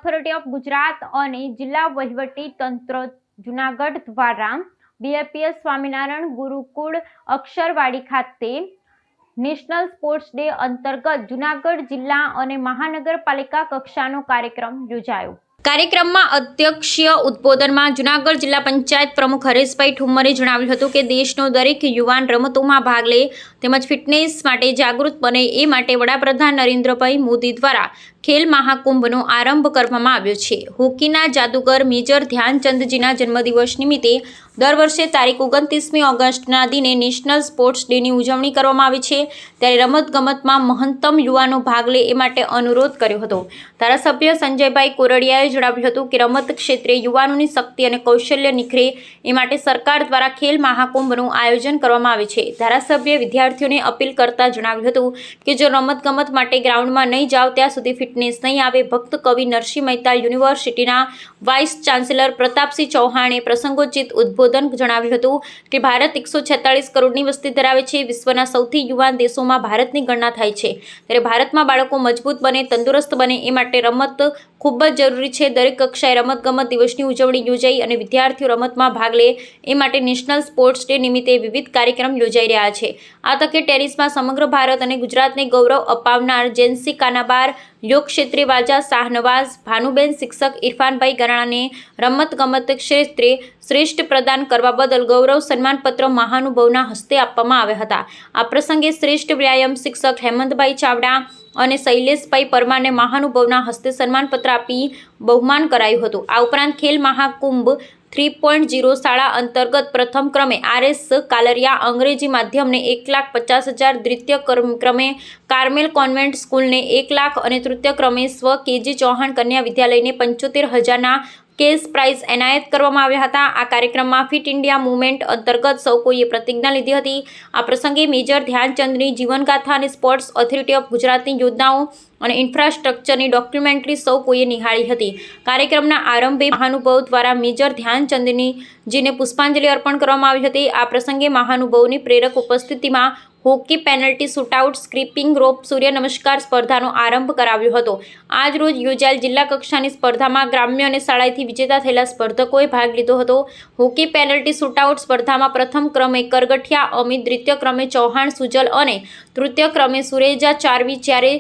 Authority of Gujarat અને જિલ્લા વહીવટી તંત્ર જૂનાગઢ દ્વારા બીએપીએસ સ્વામિનારાયણ ગુરુકુળ અક્ષરવાડી ખાતે નેશનલ સ્પોર્ટ્સ ડે અંતર્ગત જૂનાગઢ જિલ્લા અને મહાનગરપાલિકા કક્ષાનો કાર્યક્રમ યોજાયો। કાર્યક્રમમાં અધ્યક્ષીય ઉદ્બોધનમાં જૂનાગઢ જિલ્લા પંચાયત પ્રમુખ હરેશભાઈ ઠુમ્મરે જણાવ્યું હતું કે દેશનો દરેક યુવાન રમતોમાં ભાગ લે તેમજ ફિટનેસ માટે જાગૃત બને એ માટે વડાપ્રધાન નરેન્દ્રભાઈ મોદી દ્વારા ખેલ મહાકુંભનો આરંભ કરવામાં આવ્યો છે। હોકીના જાદુગર મેજર ધ્યાનચંદજીના જન્મદિવસ નિમિત્તે દર વર્ષે તારીખ 29મી ઓગસ્ટના દિને નેશનલ સ્પોર્ટ્સ ડેની ઉજવણી કરવામાં આવે છે। ત્યારે રમતગમતમાં મહત્તમ યુવાનો ભાગ લે એ માટે અનુરોધ કર્યો હતો। ધારાસભ્ય સંજયભાઈ કોરડિયાએ જણાવ્યું હતું કે રમત ક્ષેત્રે યુવાનોની શક્તિ અને કૌશલ્ય નિખરે એ માટે સરકાર દ્વારા ખેલ મહાકુંભનું આયોજન કરવામાં આવે છે। ધારાસભ્ય વિદ્યાર્થીઓને અપીલ કરતા જણાવ્યું હતું કે જો રમતગમત માટે ગ્રાઉન્ડમાં નહીં જાઓ ત્યાં સુધી ફિટનેસ નહીં આવે। ભક્ત કવિ નરસિંહ મહેતા યુનિવર્સિટીના વાઇસ ચાન્સેલર પ્રતાપસિંહ ચૌહાણે પ્રસંગોચિત ઉદ્બોધન જણાવ્યું હતું કે ભારત 146 કરોડની વસ્તી ધરાવે છે। વિશ્વના સૌથી યુવાન દેશોમાં ભારતની ગણના થાય છે। ત્યારે ભારતમાં બાળકો મજબૂત બને, તંદુરસ્ત બને એ માટે રમત ખૂબ જ જરૂરી છે। દરેક કક્ષાએ રમતગમત દિવસની ઉજવણી યોજાઈ અને વિદ્યાર્થીઓ રમતમાં ભાગ લે એ માટે નેશનલ સ્પોર્ટ્સ ડે નિમિત્તે વિવિધ કાર્યક્રમ યોજાઈ રહ્યા છે। આ તકે ટેનિસમાં સમગ્ર ભારત અને ગુજરાતને ગૌરવ અપાવનાર જેન્સી કાનાબાર, યોગ ક્ષેત્રે વાજા શાહનવાઝ, ભાનુબેન શિક્ષક ઇરફાનભાઈ ગરાણાને રમતગમત ક્ષેત્રે શ્રેષ્ઠ પ્રદાન કરવા બદલ ગૌરવ સન્માનપત્ર મહાનુભાવના હસ્તે આપવામાં આવ્યા હતા। આ પ્રસંગે શ્રેષ્ઠ વ્યાયામ શિક્ષક હેમંતભાઈ ચાવડા અને શૈલેષભાઈ પરમારને મહાનુભાવના હસ્તે સન્માનપત્ર આપી બહુમાન કરાયું હતું। આ ઉપરાંત ખેલ મહાકુંભ 3.0 શાળા અંતર્ગત પ્રથમ ક્રમે RS કાલરિયા અંગ્રેજી માધ્યમને 1,50,000, દ્વિતીય ક્રમે કાર્મેલ કોન્વેન્ટ સ્કૂલને 1 લાખ અને તૃતીય ક્રમે સ્વ KG ચૌહાણ કન્યા વિદ્યાલયને 75,000ના કેશ પ્રાઇઝ એનાયત કરવામાં આવ્યા હતા। આ કાર્યક્રમમાં ફિટ ઇન્ડિયા મુવમેન્ટ અંતર્ગત સૌ કોઈએ પ્રતિજ્ઞા લીધી હતી। આ પ્રસંગે મેજર ધ્યાનચંદની જીવનગાથા અને સ્પોર્ટ્સ ઓથોરિટી ઓફ ગુજરાતની યોજનાઓ અને ઇન્ફ્રાસ્ટ્રક્ચરની ડોક્યુમેન્ટરી સૌ કોઈએ નિહાળી હતી। કાર્યક્રમના આરંભે મહાનુભાવ દ્વારા મેજર ધ્યાનચંદજીને પુષ્પાંજલિ અર્પણ કરવામાં આવી હતી। આ પ્રસંગે મહાનુભાવની પ્રેરક ઉપસ્થિતિમાં હોકી પેનલ્ટી શૂટઆઉટ, સ્કીપિંગ રોપ, સૂર્ય નમસ્કાર સ્પર્ધાનો આરંભ કરાવ્યો હતો। આજ રોજ યોજાયેલ જિલ્લા કક્ષાની સ્પર્ધામાં ગ્રામ્ય અને શાળાએથી વિજેતા થયેલા સ્પર્ધકોએ ભાગ લીધો હતો। હોકી પેનલ્ટી શૂટઆઉટ સ્પર્ધામાં પ્રથમ ક્રમે કરગઠિયા અમિત, દ્વિતીય ક્રમે ચૌહાણ સુજલ અને તૃતીય ક્રમે સુરેજા ચારવી, જ્યારે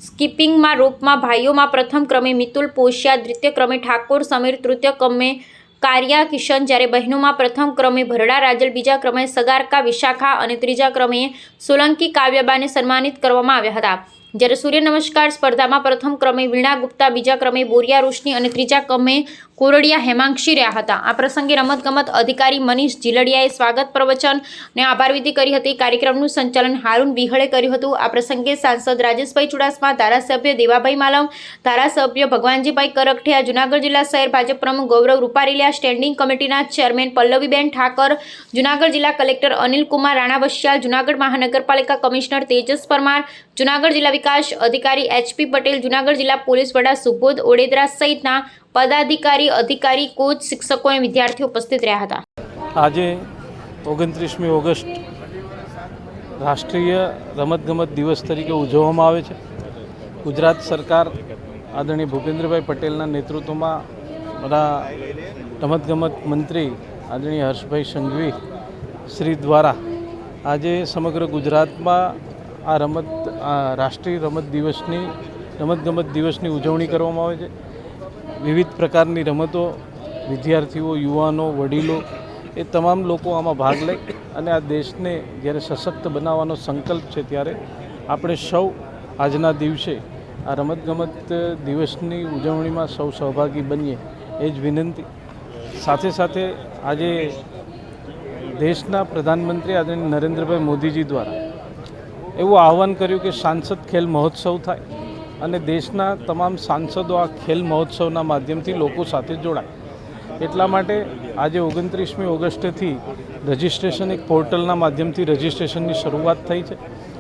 સ્કીપિંગમાં રોપમાં ભાઈઓમાં પ્રથમ ક્રમે મિતુલ પોશિયા, દ્વિતીય ક્રમે ઠાકોર સમીર, તૃતીય ક્રમે કારિયા કિશન, જ્યારે બહેનોમાં પ્રથમ ક્રમે ભરડા રાજલ, બીજા ક્રમે સગારકા વિશાખા અને ત્રીજા ક્રમે સોલંકી કાવ્યાબાને સન્માનિત કરવામાં આવ્યા હતા। જ્યારે સૂર્ય નમસ્કાર સ્પર્ધામાં પ્રથમ ક્રમે વીણા ગુપ્તા, બીજા ક્રમે બોરિયા રોશની અને ત્રીજા ક્રમે કોરડિયા હેમાંક્ષી રહ્યા હતા। આ પ્રસંગે રમતગમત અધિકારી મનીષ જીલડિયાએ સ્વાગત પ્રવચન અને આભારવિધિ કરી હતી। કાર્યક્રમનું સંચાલન હારૂન વિહળે કર્યું હતું। આ પ્રસંગે સાંસદ રાજેશભાઈ ચુડાસમા, ધારાસભ્ય દેવાભાઈ માલમ, ધારાસભ્ય ભગવાનજીભાઈ કરગઠિયા, જૂનાગઢ જિલ્લા શહેર ભાજપ પ્રમુખ ગૌરવ રૂપારેલિયા, સ્ટેન્ડિંગ કમિટીના ચેરમેન પલ્લવીબેન ઠાકર, જૂનાગઢ જિલ્લા કલેક્ટર અનિલકુમાર રાણાવસિયા, જૂનાગઢ મહાનગરપાલિકા કમિશનર તેજસ પરમાર, જૂનાગઢ જિલ્લા વિકાસ અધિકારી HP પટેલ, જૂનાગઢ જિલ્લા પોલીસ વડા સુબોધ ઓડેદરા સહિતના પદાધિકારી, અધિકારી, કોચ, શિક્ષકો અને વિદ્યાર્થીઓ ઉપસ્થિત રહ્યા હતા। આજે 29મી ઓગસ્ટ રાષ્ટ્રીય રમતગમત દિવસ તરીકે ઉજવવામાં આવે છે। ગુજરાત સરકાર આદરણીય ભૂપેન્દ્રભાઈ પટેલના નેતૃત્વમાં બધા રમતગમત મંત્રી આદરણીય હર્ષભાઈ સંઘવી શ્રી દ્વારા આજે સમગ્ર ગુજરાતમાં આ રાષ્ટ્રીય રમતગમત દિવસની ઉજવણી કરવામાં આવે છે। વિવિધ પ્રકારની રમતો, વિદ્યાર્થીઓ, યુવાનો, વડીલો એ તમામ લોકો આમાં ભાગ લે અને આ દેશને જ્યારે સશક્ત બનાવવાનો સંકલ્પ છે ત્યારે આપણે સૌ આજના દિવસે આ રમતગમત દિવસની ઉજવણીમાં સૌ સહભાગી બનીએ એ જ વિનંતી। સાથે સાથે આજે દેશના પ્રધાનમંત્રી આદરણીય નરેન્દ્રભાઈ મોદીજી દ્વારા એવું આહ્વાન કર્યું કે સાંસદ ખેલ મહોત્સવ થાય અને દેશના તમામ સાંસદો આ ખેલ મહોત્સવના માધ્યમથી લોકો સાથે જોડાય। એટલા માટે આજે 29મી ઓગસ્ટથી રજિસ્ટ્રેશન એક પોર્ટલના માધ્યમથી રજિસ્ટ્રેશનની શરૂઆત થઈ છે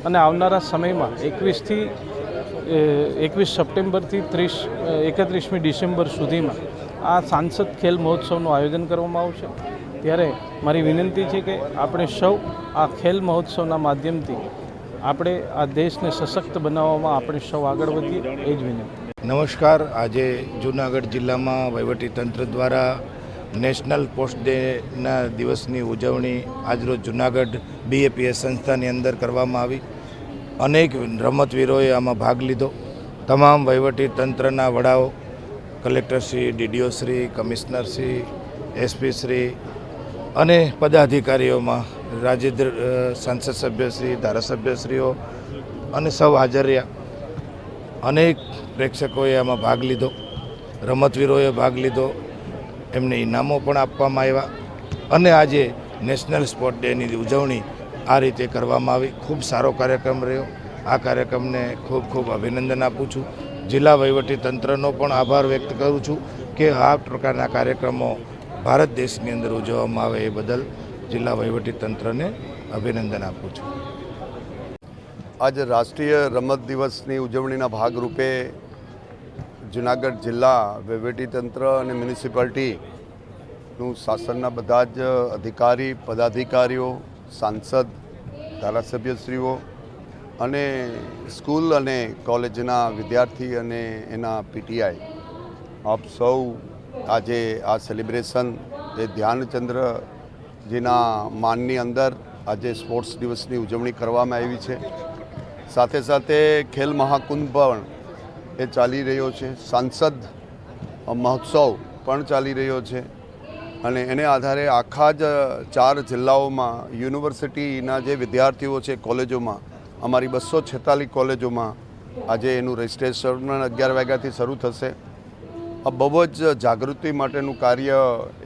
અને આવનારા સમયમાં 21 સપ્ટેમ્બરથી 31મી ડિસેમ્બર સુધીમાં આ સાંસદ ખેલ મહોત્સવનું આયોજન કરવામાં આવશે। ત્યારે મારી વિનંતી છે કે આપણે સૌ આ ખેલ મહોત્સવના માધ્યમથી આપણે આ દેશને સશક્ત બનાવવામાં આપણે સૌ આગળ વધીએ એ જ વિનંતી। નમસ્કાર. આજે જૂનાગઢ જિલ્લામાં વહીવટીતંત્ર દ્વારા નેશનલ સ્પોર્ટ્સ ડેના દિવસની ઉજવણી આજરોજ જૂનાગઢ BAPS સંસ્થાની અંદર કરવામાં આવી. અનેક રમતવીરોએ આમાં ભાગ લીધો. તમામ વહીવટીતંત્રના વડાઓ, કલેક્ટરશ્રી, DDOશ્રી, કમિશનરશ્રી, SP શ્રી અને પદાધિકારીઓમાં રાજ્ય સંસદ સભ્યશ્રી, ધારાસભ્યશ્રીઓ અને સૌ હાજર રહ્યા. અનેક પ્રેક્ષકોએ આમાં ભાગ લીધો, રમતવીરોએ ભાગ લીધો, એમને ઇનામો પણ આપવામાં આવ્યા અને આજે નેશનલ સ્પોર્ટ ડેની ઉજવણી આ રીતે કરવામાં આવી. ખૂબ સારો કાર્યક્રમ રહ્યો. આ કાર્યક્રમને ખૂબ ખૂબ અભિનંદન આપું છું. જિલ્લા વહીવટીતંત્રનો પણ આભાર વ્યક્ત કરું છું કે આ પ્રકારના કાર્યક્રમો ભારત દેશની અંદર ઉજવવામાં આવે એ બદલ જિલ્લા વહીવટીતંત્રને અભિનંદન આપું છું. આજે રાષ્ટ્રીય રમત દિવસની ઉજવણીના ભાગરૂપે જૂનાગઢ જિલ્લા વહીવટીતંત્ર અને મ્યુનિસિપાલિટીનું શાસનના બધા જ અધિકારી, પદાધિકારીઓ, સાંસદ, ધારાસભ્યશ્રીઓ અને સ્કૂલ અને કોલેજના વિદ્યાર્થી અને એના PTI આપ સૌ આજે આ સેલિબ્રેશન એ ધ્યાનચંદ્રજીના માનની અંદર આજે સ્પોર્ટ્સ દિવસની ઉજવણી કરવામાં આવી છે. સાથે સાથે ખેલ મહાકુંભ પણ એ ચાલી રહ્યો છે, સાંસદ મહોત્સવ પણ ચાલી રહ્યો છે અને એને આધારે આખા જ 4 જિલ્લાઓમાં યુનિવર્સિટીના જે વિદ્યાર્થીઓ છે કોલેજોમાં, અમારી 246 કોલેજોમાં આજે એનું રજિસ્ટ્રેશન 11 વાગ્યાથી શરૂ થશે. આ બહુ જ જાગૃતિ માટેનું કાર્ય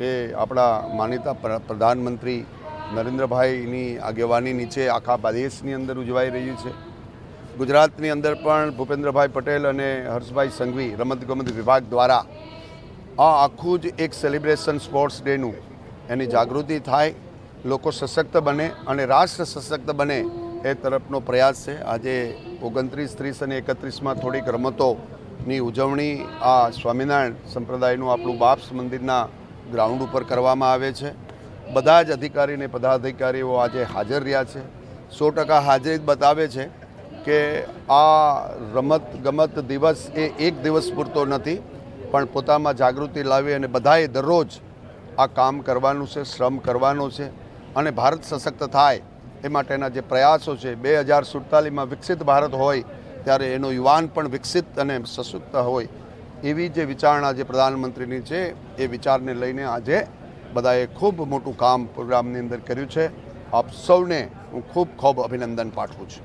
એ આપણા માનીતા પ્રધાનમંત્રી નરેન્દ્રભાઈની આગેવાની નીચે આખા દેશની અંદર ઉજવાઈ રહ્યું છે. ગુજરાતની અંદર પણ ભૂપેન્દ્રભાઈ પટેલ અને હર્ષભાઈ સંઘવી રમતગમત વિભાગ દ્વારા આ આખું જ એક સેલિબ્રેશન સ્પોર્ટ્સ ડેનું એની જાગૃતિ થાય, લોકો સશક્ત બને અને રાષ્ટ્ર સશક્ત બને એ તરફનો પ્રયાસ છે. આજે 29, 30 અને 31માં થોડીક રમતોની ઉજવણી આ સ્વામિનારાયણ સંપ્રદાયનું આપણું બાપ્સ મંદિરના ગ્રાઉન્ડ ઉપર કરવામાં આવે છે. બધા જ અધિકારી અને પદાધિકારીઓ આજે હાજર રહ્યા છે. 100% હાજરી બતાવે છે કે આ રમત દિવસ એ એક દિવસ પૂરતો નથી, પણ પોતામાં જાગૃતિ લાવી અને બધાએ દરરોજ આ કામ કરવાનું છે, શ્રમ કરવાનો છે અને ભારત સશક્ત થાય એ માટેના જે પ્રયાસો છે. 2047માં વિકસિત ભારત હોય ત્યારે એનો યુવાન પણ વિકસિત અને સશક્ત હોય એવી જે વિચારણા જે પ્રધાનમંત્રીની છે એ વિચારને લઈને આજે બધાએ ખૂબ મોટું કામ પ્રોગ્રામની અંદર કર્યું છે. આપ સૌને હું ખૂબ અભિનંદન પાઠવું છું.